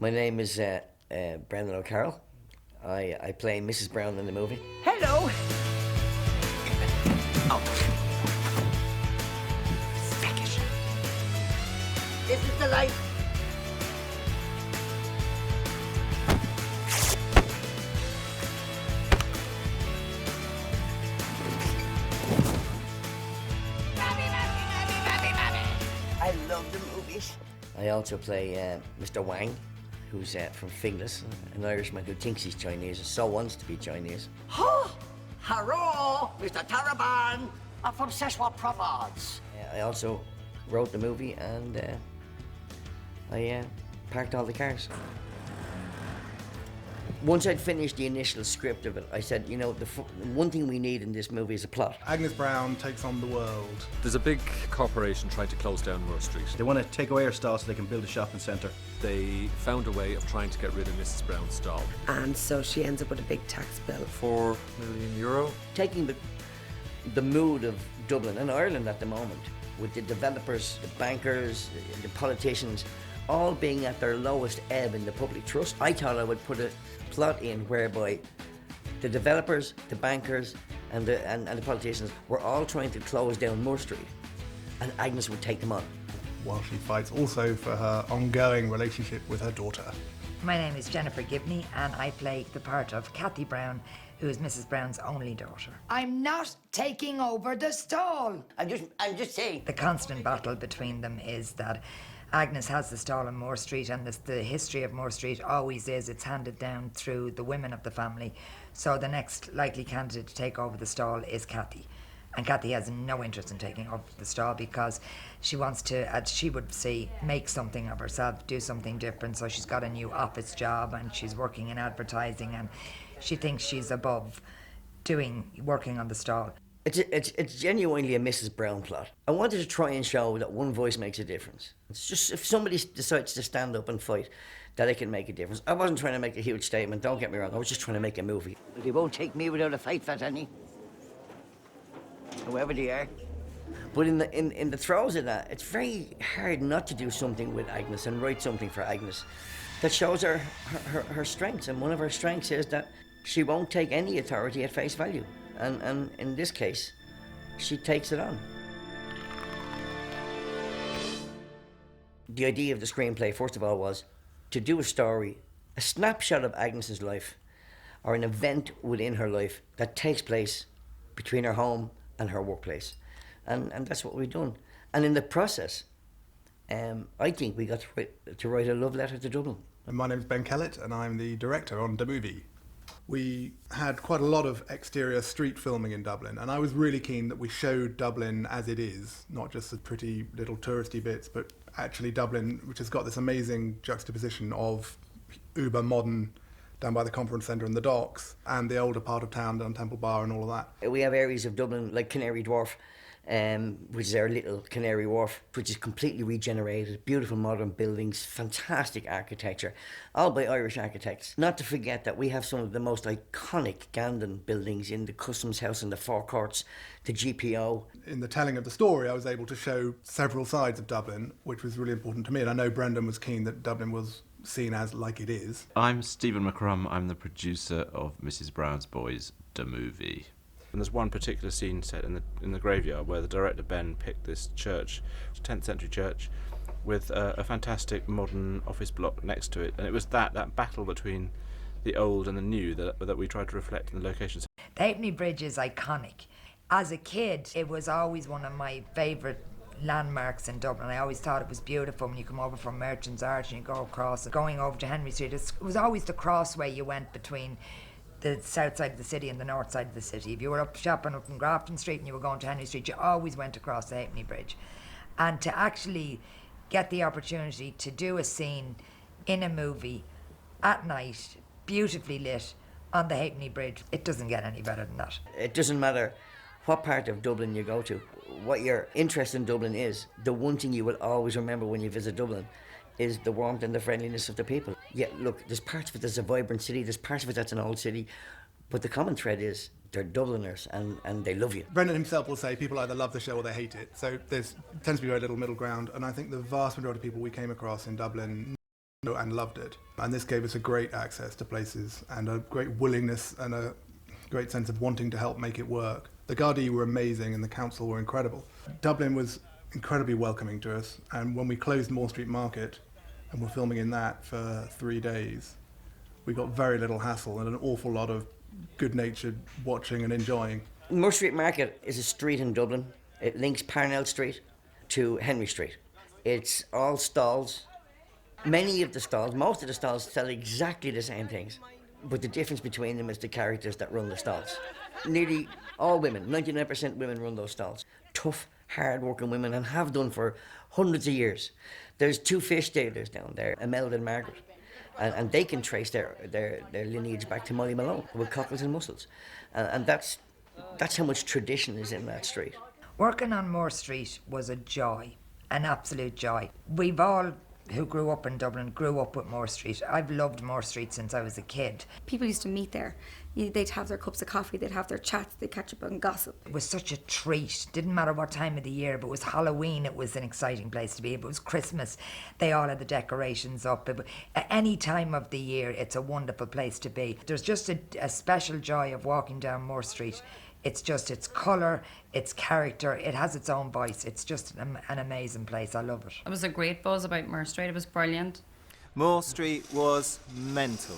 My name is Brendan O'Carroll. I play Mrs. Brown in the movie. Hello. Oh. Seckish. This is the life. I love the movies. I also play Mr. Wang, who's from Finglas, an Irishman who thinks he's Chinese and so wants to be Chinese. Oh, hello, Mr. Taraban. I'm from Szechuan Province. I also wrote the movie and I parked all the cars. Once I'd finished the initial script of it, I said, you know, the one thing we need in this movie is a plot. Agnes Brown takes on the world. There's a big corporation trying to close down Moore Street. They want to take away our stall so they can build a shopping centre. They found a way of trying to get rid of Mrs. Brown's stall. And so she ends up with a big tax bill. €4 million. Taking the mood of Dublin and Ireland at the moment, with the developers, the bankers, the politicians, all being at their lowest ebb in the public trust, I thought I would put a plot in whereby the developers, the bankers, and the politicians were all trying to close down Moore Street, and Agnes would take them on. While she fights also for her ongoing relationship with her daughter. My name is Jennifer Gibney, and I play the part of Kathy Brown, who is Mrs. Brown's only daughter. I'm not taking over the stall. I'm just saying. The constant battle between them is that Agnes has the stall on Moore Street, and the history of Moore Street always is it's handed down through the women of the family. So the next likely candidate to take over the stall is Kathy. And Kathy has no interest in taking over the stall because she wants to, as she would say, make something of herself, do something different. So she's got a new office job and she's working in advertising, and she thinks she's above working on the stall. It's genuinely a Mrs. Brown plot. I wanted to try and show that one voice makes a difference. It's just if somebody decides to stand up and fight, that it can make a difference. I wasn't trying to make a huge statement, don't get me wrong. I was just trying to make a movie. They won't take me without a fight, Fat Annie. Whoever they are. But in the throes of that, it's very hard not to do something with Agnes and write something for Agnes that shows her strengths. And one of her strengths is that she won't take any authority at face value. And in this case, she takes it on. The idea of the screenplay, first of all, was to do a story, a snapshot of Agnes's life, or an event within her life that takes place between her home and her workplace. And that's what we've done. And in the process, I think we got to write a love letter to Dublin. And my name's Ben Kellett, and I'm the director on the movie. We had quite a lot of exterior street filming in Dublin, and I was really keen that we showed Dublin as it is, not just the pretty little touristy bits, but actually Dublin, which has got this amazing juxtaposition of uber modern down by the conference centre and the docks, and the older part of town down Temple Bar and all of that. We have areas of Dublin like Canary Dwarf, which is our little Canary Wharf, which is completely regenerated, beautiful modern buildings, fantastic architecture, all by Irish architects. Not to forget that we have some of the most iconic Gandon buildings in the Customs House and the forecourts, the GPO. In the telling of the story, I was able to show several sides of Dublin, which was really important to me, and I know Brendan was keen that Dublin was seen as like it is. I'm Stephen McCrum. I'm the producer of Mrs. Brown's Boys, the movie. And there's one particular scene set in the graveyard where the director Ben picked this church, 10th century church, with a fantastic modern office block next to it, and it was that battle between the old and the new that we tried to reflect in the locations. The Halfpenny Bridge is iconic. As a kid, it was always one of my favourite landmarks in Dublin. I always thought it was beautiful when you come over from Merchants Arch and you go across, going over to Henry Street. It was always the crossway you went between the south side of the city and the north side of the city. If you were up shopping up in Grafton Street and you were going to Henry Street, you always went across the Halfpenny Bridge. And to actually get the opportunity to do a scene in a movie at night, beautifully lit, on the Halfpenny Bridge, it doesn't get any better than that. It doesn't matter what part of Dublin you go to, what your interest in Dublin is, the one thing you will always remember when you visit Dublin is the warmth and the friendliness of the people. Yeah, look, there's parts of it that's a vibrant city, there's parts of it that's an old city, but the common thread is they're Dubliners and they love you. Brendan himself will say people either love the show or they hate it, so there's tends to be very little middle ground, and I think the vast majority of people we came across in Dublin and loved it. And this gave us a great access to places and a great willingness and a great sense of wanting to help make it work. The Gardaí were amazing and the council were incredible. Dublin was incredibly welcoming to us, and when we closed Moore Street Market and were filming in that for 3 days, we got very little hassle and an awful lot of good-natured watching and enjoying. Moore Street Market is a street in Dublin. It links Parnell Street to Henry Street. It's all stalls. Many of the stalls, most of the stalls sell exactly the same things, but the difference between them is the characters that run the stalls. Nearly all women, 99% women run those stalls. Tough, hard-working women, and have done for hundreds of years. There's 2 fish dealers down there, Imelda and Margaret, and they can trace their lineage back to Molly Malone with cockles and mussels. And that's how much tradition is in that street. Working on Moore Street was a joy, an absolute joy. We've all who grew up in Dublin grew up with Moore Street. I've loved Moore Street since I was a kid. People used to meet there. They'd have their cups of coffee, they'd have their chats, they'd catch up and gossip. It was such a treat. Didn't matter what time of the year. If it was Halloween, it was an exciting place to be. If it was Christmas, they all had the decorations up. At any time of the year, it's a wonderful place to be. There's just a special joy of walking down Moore Street. It's just its colour, its character, it has its own voice. It's just an amazing place. I love it. It was a great buzz about Moore Street. It was brilliant. Moore Street was mental.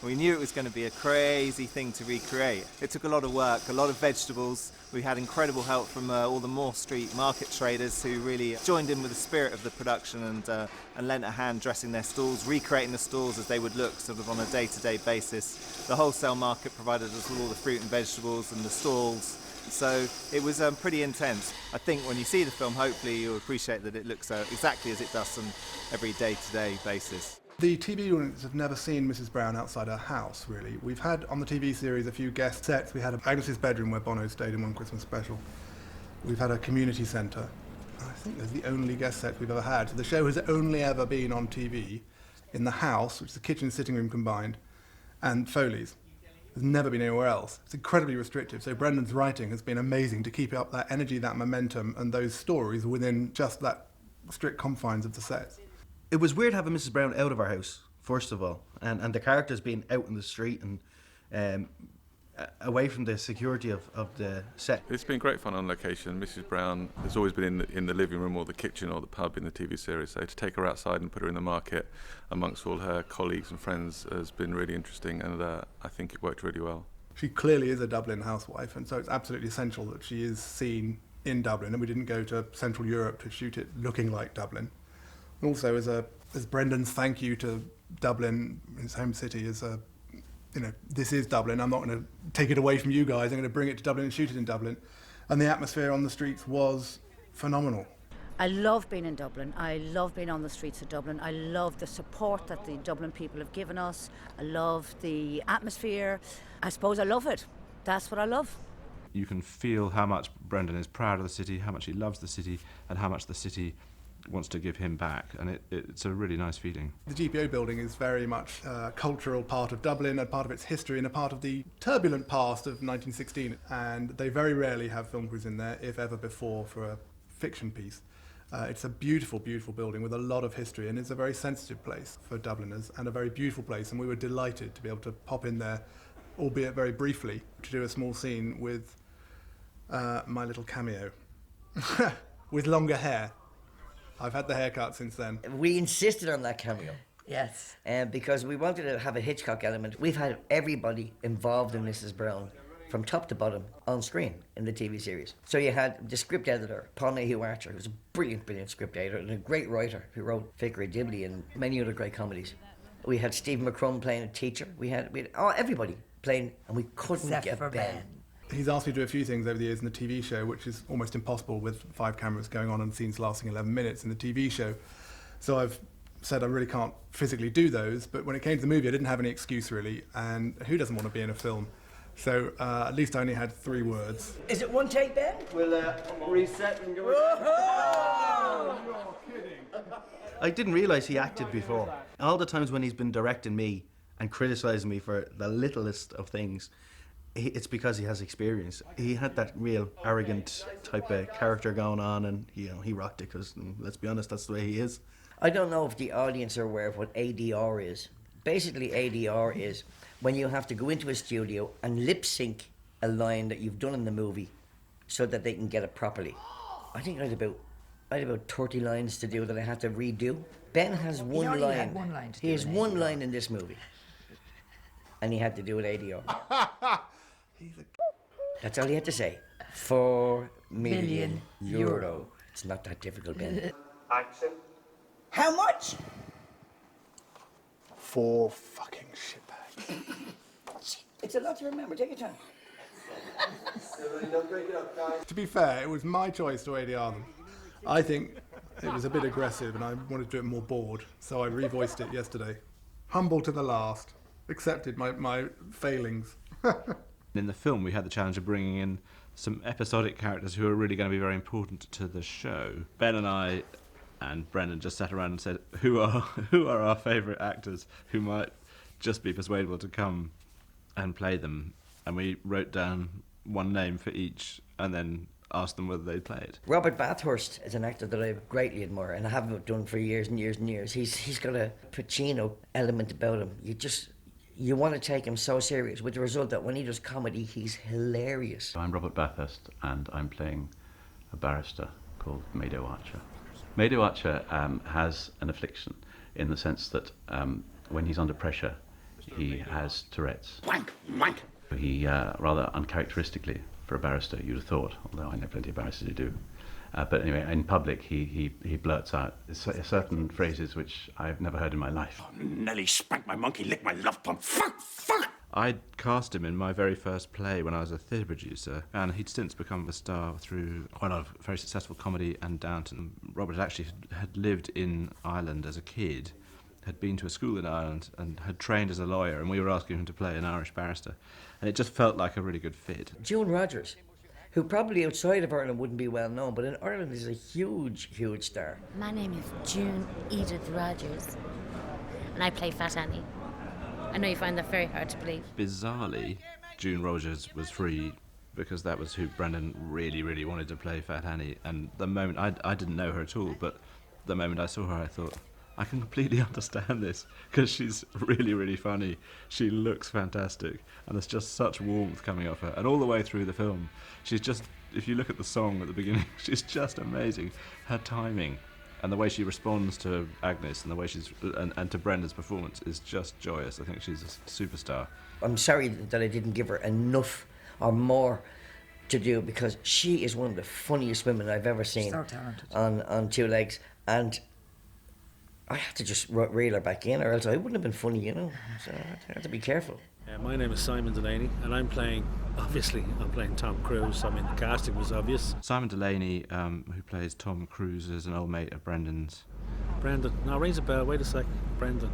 We knew it was going to be a crazy thing to recreate. It took a lot of work, a lot of vegetables. We had incredible help from all the Moore Street market traders who really joined in with the spirit of the production and lent a hand dressing their stalls, recreating the stalls as they would look sort of on a day-to-day basis. The wholesale market provided us with all the fruit and vegetables and the stalls. So it was pretty intense. I think when you see the film, hopefully you'll appreciate that it looks exactly as it does on every day-to-day basis. The TV audience have never seen Mrs. Brown outside her house, really. We've had on the TV series a few guest sets. We had Agnes's bedroom where Bono stayed in one Christmas special. We've had a community centre. I think that's the only guest set we've ever had. So the show has only ever been on TV in the house, which is the kitchen and sitting room combined, and Foley's. There's never been anywhere else. It's incredibly restrictive. So Brendan's writing has been amazing to keep up that energy, that momentum, and those stories within just that strict confines of the sets. It was weird having Mrs. Brown out of our house, first of all, and the characters being out in the street and away from the security of the set. It's been great fun on location. Mrs. Brown has always been in the living room or the kitchen or the pub in the TV series, so to take her outside and put her in the market amongst all her colleagues and friends has been really interesting, and I think it worked really well. She clearly is a Dublin housewife, and so it's absolutely essential that she is seen in Dublin, and we didn't go to Central Europe to shoot it looking like Dublin. Also, as Brendan's thank you to Dublin, his home city, this is Dublin. I'm not going to take it away from you guys. I'm going to bring it to Dublin and shoot it in Dublin. And the atmosphere on the streets was phenomenal. I love being in Dublin. I love being on the streets of Dublin. I love the support that the Dublin people have given us. I love the atmosphere. I suppose I love it. That's what I love. You can feel how much Brendan is proud of the city, how much he loves the city, and how much the city wants to give him back, and it's a really nice feeling. The GPO building is very much a cultural part of Dublin, a part of its history, and a part of the turbulent past of 1916, and they very rarely have film crews in there, if ever before, for a fiction piece. It's a beautiful, beautiful building with a lot of history, and it's a very sensitive place for Dubliners, and a very beautiful place, and we were delighted to be able to pop in there, albeit very briefly, to do a small scene with my little cameo, with longer hair. I've had the haircut since then. We insisted on that cameo. Yes. Because we wanted to have a Hitchcock element. We've had everybody involved in Mrs. Brown from top to bottom on screen in the TV series. So you had the script editor, Paul Mayhew Archer, who's a brilliant, brilliant script editor and a great writer who wrote Vickery Dibley and many other great comedies. We had Steve McCrum playing a teacher. We had everybody playing, and we couldn't get Ben. He's asked me to do a few things over the years in the TV show, which is almost impossible with 5 cameras going on and scenes lasting 11 minutes in the TV show. So I've said I really can't physically do those, but when it came to the movie, I didn't have any excuse really, and who doesn't want to be in a film? So at least I only had 3 words. Is it one take, Ben? We'll reset and go. You're kidding. I didn't realise he acted before. All the times when he's been directing me and criticising me for the littlest of things, it's because he has experience. He had that real arrogant type of character going on, and he rocked it because, let's be honest, that's the way he is. I don't know if the audience are aware of what ADR is. Basically, ADR is when you have to go into a studio and lip sync a line that you've done in the movie so that they can get it properly. I think I had about 30 lines to do that I had to redo. Ben has one He only line. had one line to do He has in one ADR. line in this movie. And he had to do it ADR. That's all he had to say. 4 million euro. It's not that difficult, Ben. Action. How much? 4 fucking shitbags. It's a lot to remember. Take your time. To be fair, it was my choice to ADR them. I think it was a bit aggressive and I wanted to do it more bored, so I revoiced it yesterday. Humble to the last. Accepted my failings. In the film, we had the challenge of bringing in some episodic characters who are really going to be very important to the show. Ben and I and Brendan just sat around and said, who are our favourite actors who might just be persuadable to come and play them? And we wrote down one name for each and then asked them whether they'd play it. Robert Bathurst is an actor that I greatly admire and I have done for years and years and years. He's got a Pacino element about him. You want to take him so serious, with the result that when he does comedy, he's hilarious. I'm Robert Bathurst, and I'm playing a barrister called Maido Archer. Maido Archer has an affliction in the sense that when he's under pressure, he has Tourette's. Wank, wank. He, rather uncharacteristically for a barrister, you'd have thought, although I know plenty of barristers who do. But anyway, in public, he blurts out certain phrases which I've never heard in my life. Nelly spanked my monkey, licked my love pump. Fuck, fuck. I cast him in my very first play when I was a theatre producer, and he'd since become a star through quite a lot of very successful comedy and Downton. Robert had lived in Ireland as a kid, had been to a school in Ireland and had trained as a lawyer, and we were asking him to play an Irish barrister, and it just felt like a really good fit. June Rogers, who probably outside of Ireland wouldn't be well known, but in Ireland is a huge, huge star. My name is June Edith Rogers, and I play Fat Annie. I know you find that very hard to believe. Bizarrely, June Rogers was free because that was who Brendan really, really wanted to play Fat Annie, and the moment, I didn't know her at all, but the moment I saw her I thought, I can completely understand this, because she's really, really funny. She looks fantastic, and there's just such warmth coming off her. And all the way through the film, she's just, if you look at the song at the beginning, she's just amazing. Her timing and the way she responds to Agnes and the way and to Brendan's performance is just joyous. I think she's a superstar. I'm sorry that I didn't give her enough or more to do, because she is one of the funniest women I've ever seen. So talented. On two legs. And I had to just reel her back in, or else I wouldn't have been funny, you know. So I had to be careful. My name is Simon Delany, and I'm playing Tom Cruise. I mean, the casting was obvious. Simon Delany, who plays Tom Cruise, is an old mate of Brendan's. Brendan. Now, rings a bell. Wait a sec. Brendan.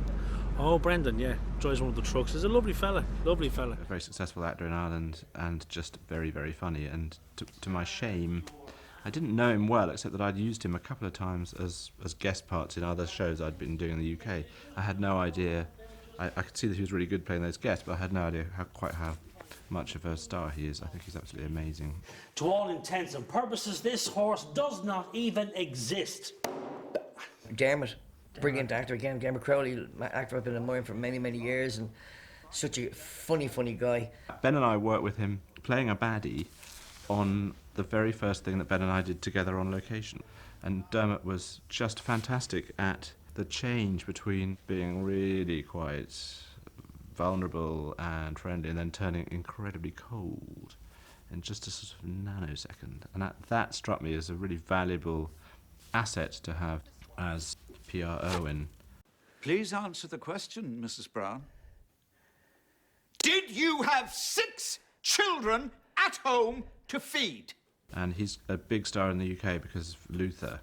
Oh, Brendan, yeah. Drives one of the trucks. He's a lovely fella. Lovely fella. A very successful actor in Ireland, and just very, very funny. And to my shame, I didn't know him well, except that I'd used him a couple of times as guest parts in other shows I'd been doing in the UK. I had no idea. I could see that he was really good playing those guests, but I had no idea quite how much of a star he is. I think he's absolutely amazing. To all intents and purposes, this horse does not even exist. Dermot, brilliant actor again. Dermot Crowley, my actor I've been admiring for many, many years, and such a funny, funny guy. Ben and I worked with him playing a baddie on the very first thing that Ben and I did together on location. And Dermot was just fantastic at the change between being really quite vulnerable and friendly and then turning incredibly cold in just a sort of nanosecond. And that struck me as a really valuable asset to have as PRO in. Please answer the question, Mrs. Brown. Did you have 6 children at home to feed? And he's a big star in the UK because of Luther.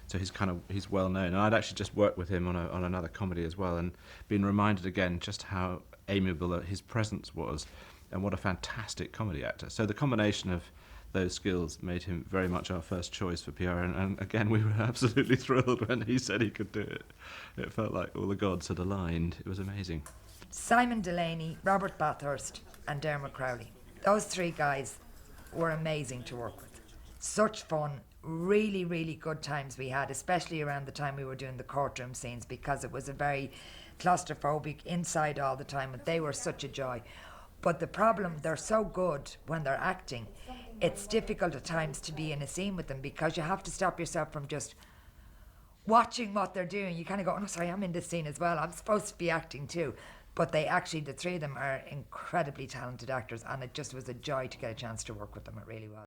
So he's well known, and I'd actually just worked with him on another comedy as well, and been reminded again just how amiable his presence was, and what a fantastic comedy actor. So the combination of those skills made him very much our first choice for PR, and again we were absolutely thrilled when he said he could do it. It felt like all the gods had aligned. It was amazing. Simon Delany, Robert Bathurst, and Dermot Crowley. Those 3 guys were amazing to work with. Such fun. really, really good times we had, especially around the time we were doing the courtroom scenes, because it was a very claustrophobic inside all the time, and they were such a joy. But the problem, they're so good when they're acting, it's difficult at times to be in a scene with them, because you have to stop yourself from just watching what they're doing. You kind of go, oh no, sorry, I'm in this scene as well, I'm supposed to be acting too. But they actually, the three of them are incredibly talented actors, and it just was a joy to get a chance to work with them. It really was.